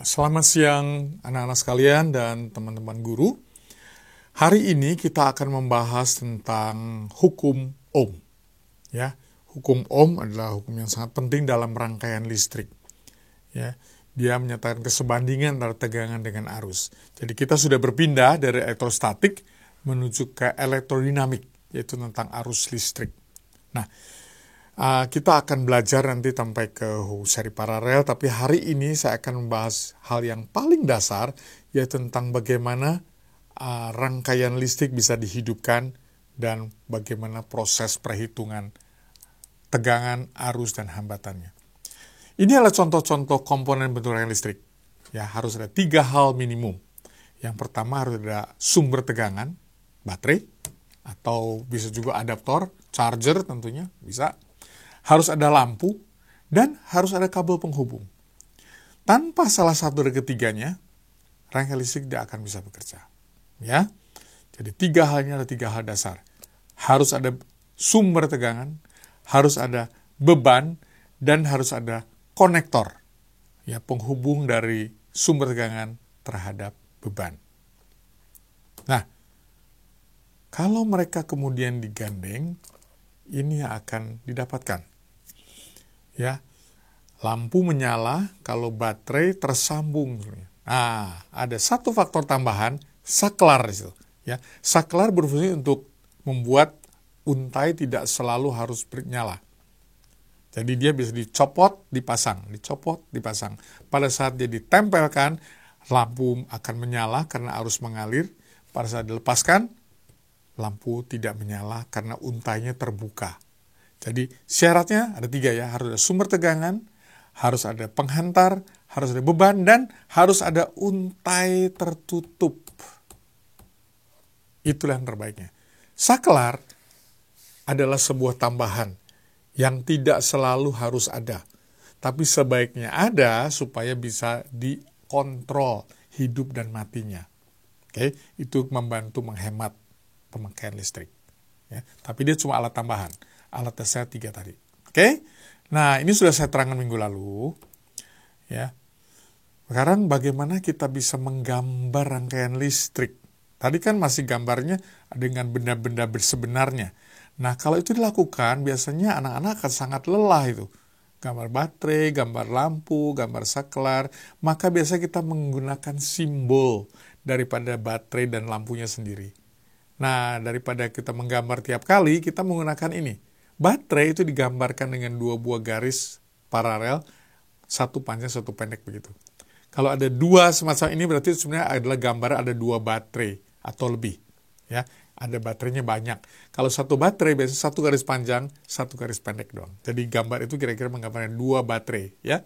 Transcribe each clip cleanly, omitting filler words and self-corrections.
Selamat siang anak-anak sekalian dan teman-teman guru. Hari ini kita akan membahas tentang hukum Ohm. Ya, hukum Ohm adalah hukum yang sangat penting dalam rangkaian listrik. Ya, dia menyatakan kesebandingan antara tegangan dengan arus. Jadi kita sudah berpindah dari elektrostatik menuju ke elektrodinamik, yaitu tentang arus listrik. Nah, kita akan belajar nanti sampai ke seri paralel, tapi hari ini saya akan membahas hal yang paling dasar, yaitu tentang bagaimana rangkaian listrik bisa dihidupkan dan bagaimana proses perhitungan tegangan, arus, dan hambatannya. Ini adalah contoh-contoh komponen bentuk rangkaian listrik. Ya, harus ada 3 hal minimum. Yang pertama harus ada sumber tegangan, baterai, atau bisa juga adaptor, charger tentunya, bisa. Harus ada lampu, dan harus ada kabel penghubung. Tanpa salah satu dari ketiganya, rangkaian listrik tidak akan bisa bekerja. Ya, jadi 3 halnya ada 3 hal dasar. Harus ada sumber tegangan, harus ada beban, dan harus ada konektor, ya, penghubung dari sumber tegangan terhadap beban. Nah, kalau mereka kemudian digandeng, ini akan didapatkan. Ya, lampu menyala kalau baterai tersambung. Nah, ada satu faktor tambahan, saklar di situ. Ya, saklar berfungsi untuk membuat untai tidak selalu harus bernyala. Jadi dia bisa dicopot, dipasang, dicopot, dipasang. Pada saat dia ditempelkan, lampu akan menyala karena arus mengalir. Pada saat dilepaskan, lampu tidak menyala karena untainya terbuka. Jadi syaratnya ada 3 ya, harus ada sumber tegangan, harus ada penghantar, harus ada beban, dan harus ada untai tertutup. Itulah yang terbaiknya. Saklar adalah sebuah tambahan yang tidak selalu harus ada, tapi sebaiknya ada supaya bisa dikontrol hidup dan matinya. Oke, itu membantu menghemat pemakaian listrik. Ya, tapi dia cuma alat tambahan. Alatnya saya 3 tadi. Oke? Nah, ini sudah saya terangkan minggu lalu. Ya. Sekarang bagaimana kita bisa menggambar rangkaian listrik? Tadi kan masih gambarnya dengan benda-benda sebenarnya. Nah, kalau itu dilakukan, biasanya anak-anak akan sangat lelah itu. Gambar baterai, gambar lampu, gambar saklar. Maka biasa kita menggunakan simbol daripada baterai dan lampunya sendiri. Nah, daripada kita menggambar tiap kali, kita menggunakan ini. Baterai itu digambarkan dengan 2 buah garis paralel, satu panjang, satu pendek begitu. Kalau ada 2 semacam ini berarti sebenarnya adalah gambar ada 2 baterai atau lebih. Ya, ada baterainya banyak. Kalau satu baterai biasanya 1 garis panjang, 1 garis pendek doang. Jadi gambar itu kira-kira menggambarkan 2 baterai. Ya.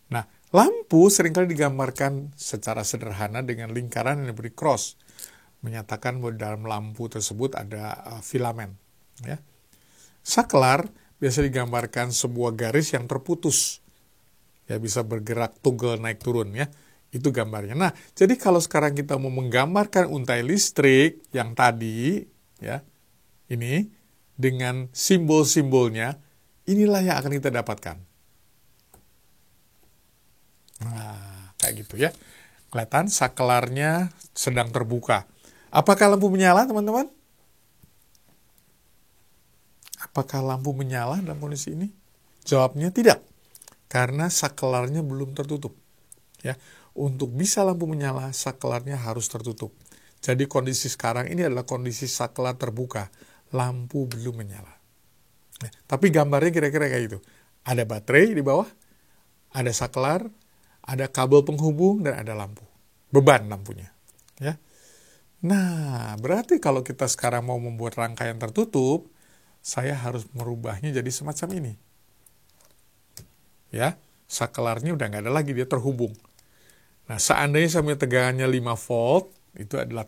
Nah, lampu seringkali digambarkan secara sederhana dengan lingkaran yang diberi cross, menyatakan bahwa dalam lampu tersebut ada filamen. Ya. Saklar biasa digambarkan sebuah garis yang terputus. Ya, bisa bergerak toggle naik turun ya. Itu gambarnya. Nah, jadi kalau sekarang kita mau menggambarkan untai listrik yang tadi ya, ini dengan simbol-simbolnya, inilah yang akan kita dapatkan. Nah, kayak gitu ya. Kelihatan saklarnya sedang terbuka. Apakah lampu menyala, teman-teman? Apakah lampu menyala dalam kondisi ini? Jawabnya tidak, karena saklarnya belum tertutup. Ya, untuk bisa lampu menyala, saklarnya harus tertutup. Jadi kondisi sekarang ini adalah kondisi saklar terbuka, lampu belum menyala. Nah, tapi gambarnya kira-kira kayak gitu. Ada baterai di bawah, ada saklar, ada kabel penghubung, dan ada lampu. Beban lampunya. Ya. Nah, berarti kalau kita sekarang mau membuat rangkaian tertutup, saya harus merubahnya jadi semacam ini. Ya, saklarnya udah nggak ada lagi, dia terhubung. Nah, seandainya saya punya tegangannya 5 volt, itu adalah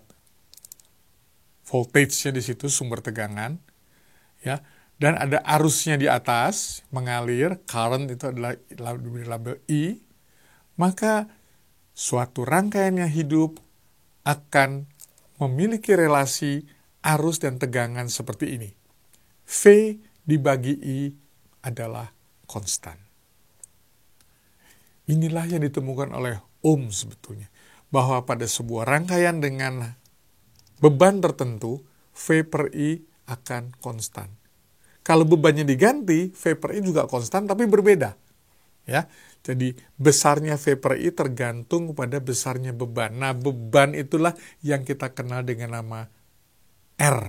voltage-nya di situ, sumber tegangan. Ya, dan ada arusnya di atas, mengalir, current itu adalah label I, maka suatu rangkaian yang hidup akan memiliki relasi arus dan tegangan seperti ini. V dibagi I adalah konstan. Inilah yang ditemukan oleh Ohm sebetulnya. Bahwa pada sebuah rangkaian dengan beban tertentu, V per I akan konstan. Kalau bebannya diganti, V per I juga konstan tapi berbeda. Ya, jadi besarnya V per I tergantung pada besarnya beban. Nah, beban itulah yang kita kenal dengan nama R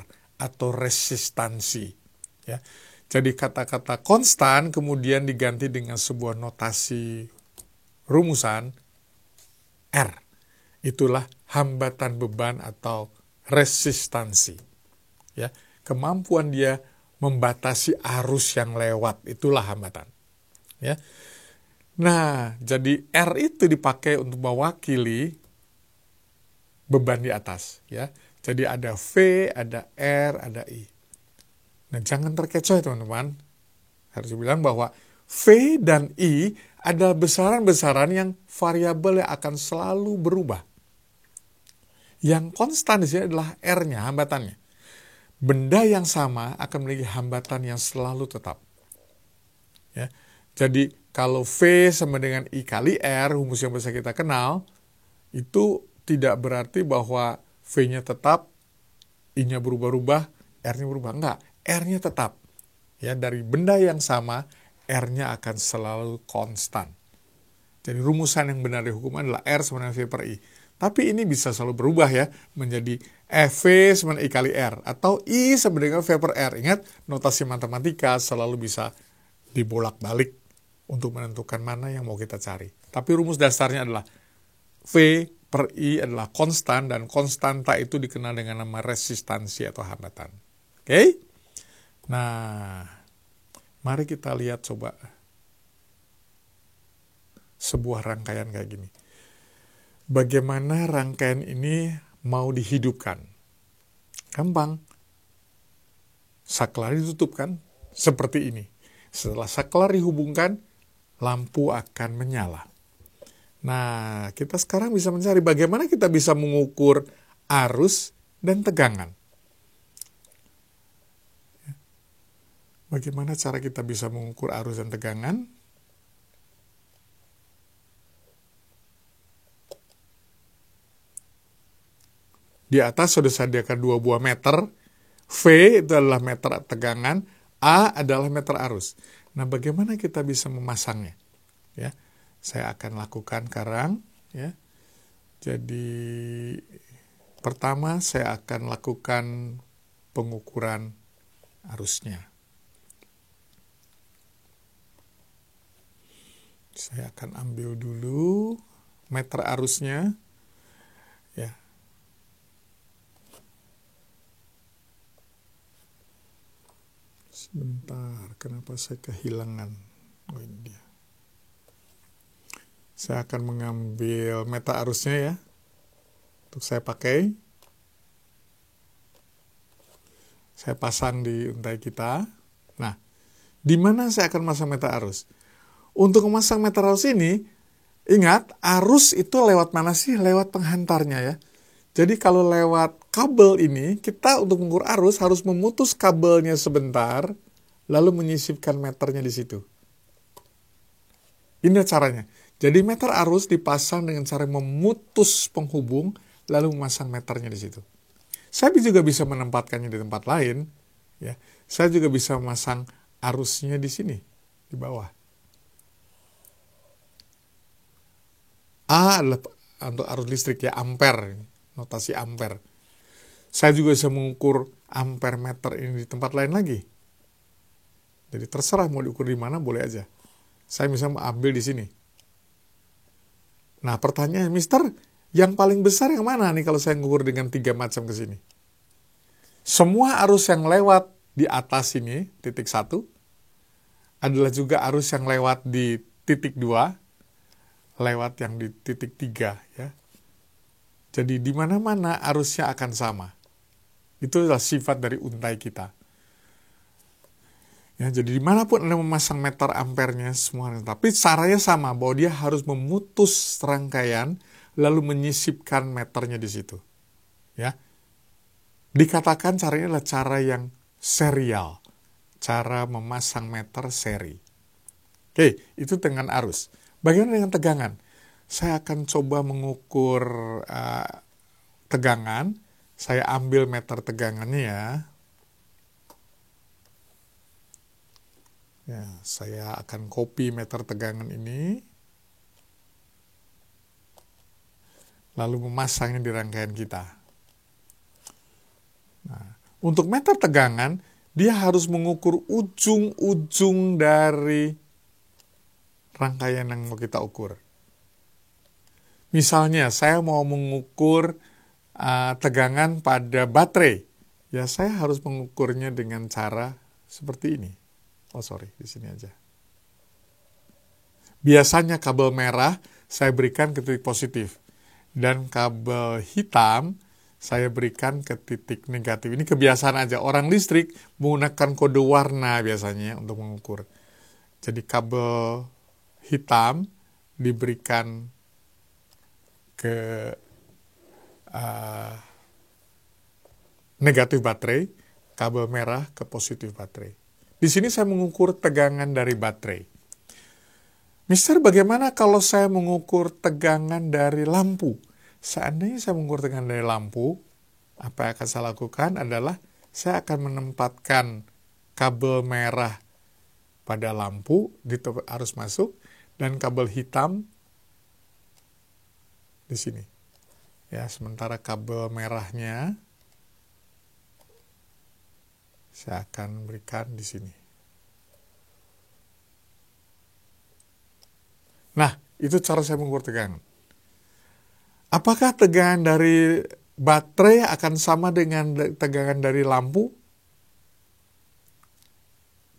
atau resistansi. Ya, jadi kata-kata konstan kemudian diganti dengan sebuah notasi rumusan R. Itulah hambatan beban atau resistansi. Ya, kemampuan dia membatasi arus yang lewat, itulah hambatan. Ya. Nah, jadi R itu dipakai untuk mewakili beban di atas, ya. Jadi ada V, ada R, ada I. Nah, jangan terkecoh teman-teman. Harus bilang bahwa V dan I adalah besaran-besaran yang variabel yang akan selalu berubah. Yang konstan di sini adalah R-nya, hambatannya. Benda yang sama akan memiliki hambatan yang selalu tetap. Ya. Jadi kalau V sama dengan I kali R, rumus yang bisa kita kenal, itu tidak berarti bahwa V-nya tetap, I-nya berubah-ubah, R-nya berubah. Enggak, R-nya tetap. Ya, dari benda yang sama, R-nya akan selalu konstan. Jadi rumusan yang benar di hukum adalah R sama dengan V per I. Tapi ini bisa selalu berubah ya, menjadi V sama dengan I kali R, atau I sama dengan V per R. Ingat, notasi matematika selalu bisa dibolak-balik untuk menentukan mana yang mau kita cari. Tapi rumus dasarnya adalah V per I adalah konstan, dan konstanta itu dikenal dengan nama resistansi atau hambatan. Oke? Nah, mari kita lihat coba sebuah rangkaian kayak gini. Bagaimana rangkaian ini mau dihidupkan? Gampang. Saklar ditutup kan? Seperti ini. Setelah saklar dihubungkan, lampu akan menyala. Nah, kita sekarang bisa mencari bagaimana kita bisa mengukur arus dan tegangan. Bagaimana cara kita bisa mengukur arus dan tegangan? Di atas sudah disediakan 2 buah meter. V itu adalah meter tegangan, A adalah meter arus. Nah, bagaimana kita bisa memasangnya? Ya, saya akan lakukan sekarang. Ya, jadi pertama saya akan lakukan pengukuran arusnya. Saya akan ambil dulu meter arusnya. Ya. Sebentar, kenapa saya kehilangan? Oh, ini dia. Saya akan mengambil meter arusnya ya. Untuk saya pakai. Saya pasang di untai kita. Nah, di mana saya akan masang meter arus? Untuk memasang meter arus ini, ingat, arus itu lewat mana sih? Lewat penghantarnya ya. Jadi kalau lewat kabel ini, kita untuk mengukur arus harus memutus kabelnya sebentar, lalu menyisipkan meternya di situ. Ini caranya. Jadi meter arus dipasang dengan cara memutus penghubung, lalu memasang meternya di situ. Saya juga bisa menempatkannya di tempat lain. Ya. Saya juga bisa memasang arusnya di sini, di bawah. A adalah untuk arus listrik ya, ampere, notasi ampere. Saya juga bisa mengukur ampere meter ini di tempat lain lagi. Jadi terserah mau diukur di mana, boleh aja. Saya bisa ambil di sini. Nah, pertanyaannya, Mister, yang paling besar yang mana nih kalau saya ngukur dengan 3 macam ke sini? Semua arus yang lewat di atas ini, titik 1, adalah juga arus yang lewat di titik 2, lewat yang di titik 3 ya. Jadi di mana-mana arusnya akan sama. Itu adalah sifat dari untai kita. Ya, jadi dimanapun Anda memasang meter ampernya semua, tapi caranya sama, bahwa dia harus memutus rangkaian lalu menyisipkan meternya di situ. Ya. Dikatakan caranya adalah cara yang serial. Cara memasang meter seri. Oke, itu dengan arus. Bagaimana dengan tegangan? Saya akan coba mengukur tegangan. Saya ambil meter tegangannya ya. Ya, saya akan copy meter tegangan ini. Lalu memasangnya di rangkaian kita. Nah, untuk meter tegangan, dia harus mengukur ujung-ujung dari rangkaian yang mau kita ukur. Misalnya, saya mau mengukur tegangan pada baterai. Ya, saya harus mengukurnya dengan cara seperti ini. Oh, sorry, di sini aja. Biasanya kabel merah saya berikan ke titik positif. Dan kabel hitam saya berikan ke titik negatif. Ini kebiasaan aja. Orang listrik menggunakan kode warna biasanya untuk mengukur. Jadi kabel hitam diberikan ke negatif baterai, kabel merah ke positif baterai. Di sini saya mengukur tegangan dari baterai. Mister, bagaimana kalau saya mengukur tegangan dari lampu? Seandainya saya mengukur tegangan dari lampu, apa yang akan saya lakukan adalah saya akan menempatkan kabel merah pada lampu di arus masuk dan kabel hitam di sini. Ya, sementara kabel merahnya saya akan berikan di sini. Nah, itu cara saya mengukur tegangan. Apakah tegangan dari baterai akan sama dengan tegangan dari lampu?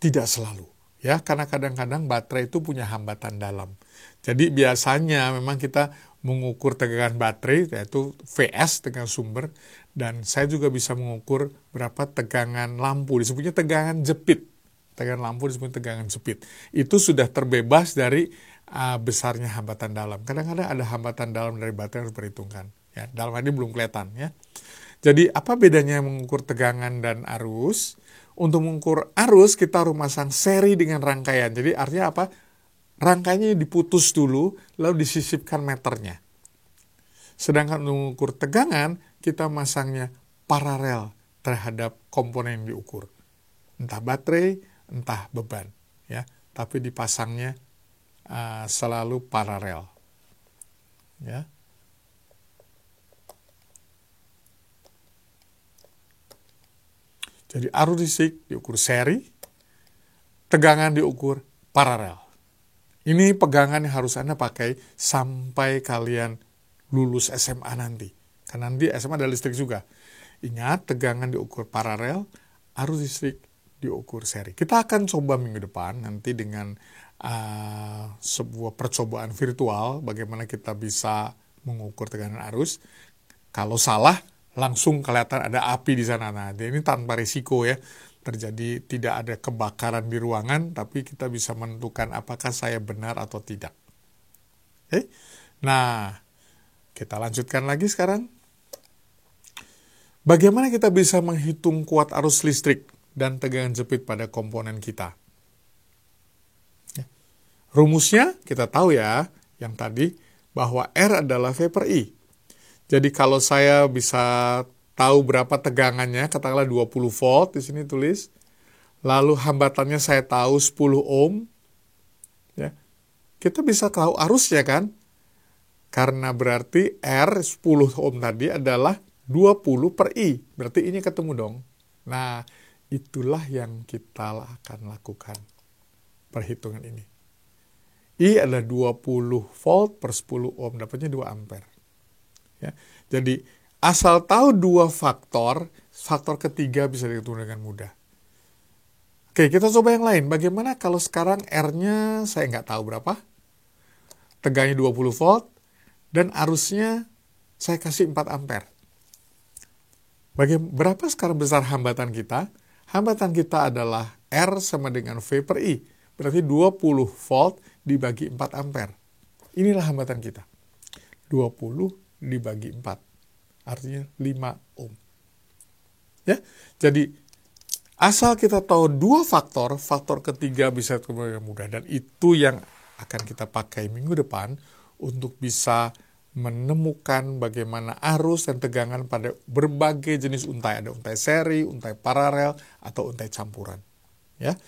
Tidak selalu. Ya, karena kadang-kadang baterai itu punya hambatan dalam. Jadi biasanya memang kita mengukur tegangan baterai, yaitu VS, tegangan sumber, dan saya juga bisa mengukur berapa tegangan lampu, disebutnya tegangan jepit. Tegangan lampu disebut tegangan jepit. Itu sudah terbebas dari besarnya hambatan dalam. Kadang-kadang ada hambatan dalam dari baterai yang harus diperhitungkan. Ya, dalam hal ini belum kelihatan. Ya. Jadi apa bedanya mengukur tegangan dan arus? Untuk mengukur arus kita harus masang seri dengan rangkaian. Jadi artinya apa? Rangkaiannya diputus dulu, lalu disisipkan meternya. Sedangkan untuk mengukur tegangan, kita masangnya paralel terhadap komponen yang diukur. Entah baterai, entah beban. Ya, tapi dipasangnya selalu paralel. Ya. Jadi arus listrik diukur seri, tegangan diukur paralel. Ini pegangan yang harus Anda pakai sampai kalian lulus SMA nanti. Karena nanti SMA ada listrik juga. Ingat, tegangan diukur paralel, arus listrik diukur seri. Kita akan coba minggu depan nanti dengan sebuah percobaan virtual bagaimana kita bisa mengukur tegangan arus. Kalau salah, langsung kelihatan ada api di sana. Nah, ini tanpa risiko ya. Terjadi tidak ada kebakaran di ruangan, tapi kita bisa menentukan apakah saya benar atau tidak. Oke? Nah, kita lanjutkan lagi sekarang. Bagaimana kita bisa menghitung kuat arus listrik dan tegangan jepit pada komponen kita? Rumusnya kita tahu ya, yang tadi, bahwa R adalah V per I. Jadi kalau saya bisa tahu berapa tegangannya, katakanlah 20 volt, di sini tulis. Lalu hambatannya saya tahu 10 ohm. Ya. Kita bisa tahu arusnya kan? Karena berarti R 10 ohm tadi adalah 20 per I. Berarti ini ketemu dong. Nah, itulah yang kita akan lakukan perhitungan ini. I adalah 20 volt per 10 ohm, dapatnya 2 ampere. Ya. Jadi, asal tahu dua faktor ketiga bisa dihitung dengan mudah. Oke, kita coba yang lain. Bagaimana kalau sekarang R-nya saya nggak tahu berapa, tegangannya 20 volt, dan arusnya saya kasih 4 ampere. Berapa sekarang besar hambatan kita? Hambatan kita adalah R sama dengan V per I. Berarti 20 volt dibagi 4 ampere. Inilah hambatan kita. 20 dibagi 4. Artinya 5 ohm. Ya, jadi asal kita tahu dua faktor ketiga bisa dengan mudah. Dan itu yang akan kita pakai minggu depan untuk bisa menemukan bagaimana arus dan tegangan pada berbagai jenis untai. Ada untai seri, untai paralel, atau untai campuran. Ya,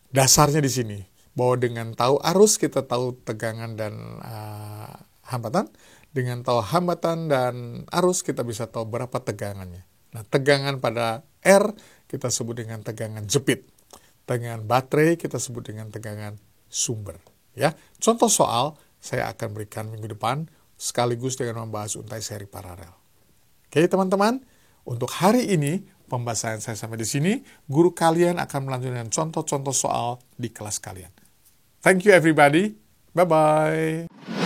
dasarnya di sini bahwa dengan tahu arus kita tahu tegangan dan hambatan. Dengan tahu hambatan dan arus kita bisa tahu berapa tegangannya. Nah, tegangan pada R kita sebut dengan tegangan jepit. Tegangan baterai kita sebut dengan tegangan sumber. Ya, contoh soal saya akan berikan minggu depan sekaligus dengan membahas untai seri paralel. Oke, teman-teman, untuk hari ini pembahasan saya sampai di sini. Guru kalian akan melanjutkan contoh-contoh soal di kelas kalian. Thank you everybody. Bye-bye.